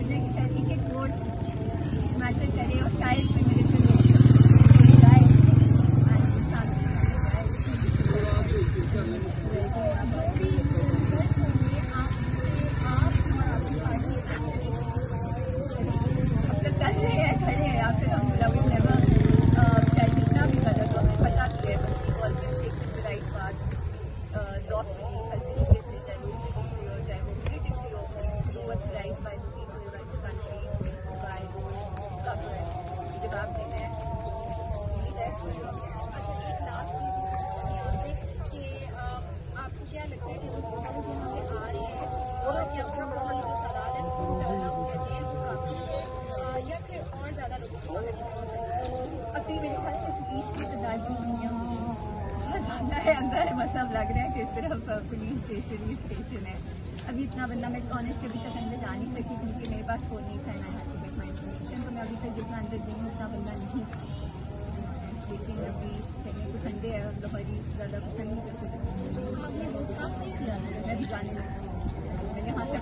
लग रहा है कि शायद एक एक वोट मैटर करे और शायद कोई मेरे से खड़े हैं या फिर हम जितना भी गलत हो हमें पता भी है राइट बात हर तरीके से चाहे वो हो चाहे वो पॉलिटिक्सली हो what's right by the people by the country bye सब जवाब देना है। अच्छा, एक लास्ट चीज़ मुझे पूछनी है आपसे कि आपको क्या लगता है कि जो वोटर्स यहाँ पे आ रहे हैं क्या उनकी जो तादाद है उसको बढ़ाना होगा या फिर और ज़्यादा लोगों को अभी मेरे ख्याल से पुलिस की तादाद ज़्यादा है अंदर, मतलब लग रहा है कि सिर्फ पुलिस स्टेशन है। अभी इतना बंदा मैं ऑनेस्ट अभी तक अंदर जा नहीं सकी क्योंकि मेरे पास फोन नहीं था, I had to get my information, तो मैं अभी तक जितना अंदर गई हूँ उतना बंदा नहीं था। लेकिन अभी कहने को संडे है और लोहरी ज़्यादा पसंद नहीं करते, आपने वोट कास्ट नहीं किया? मैं भी जाने लगी, मैं यहाँ से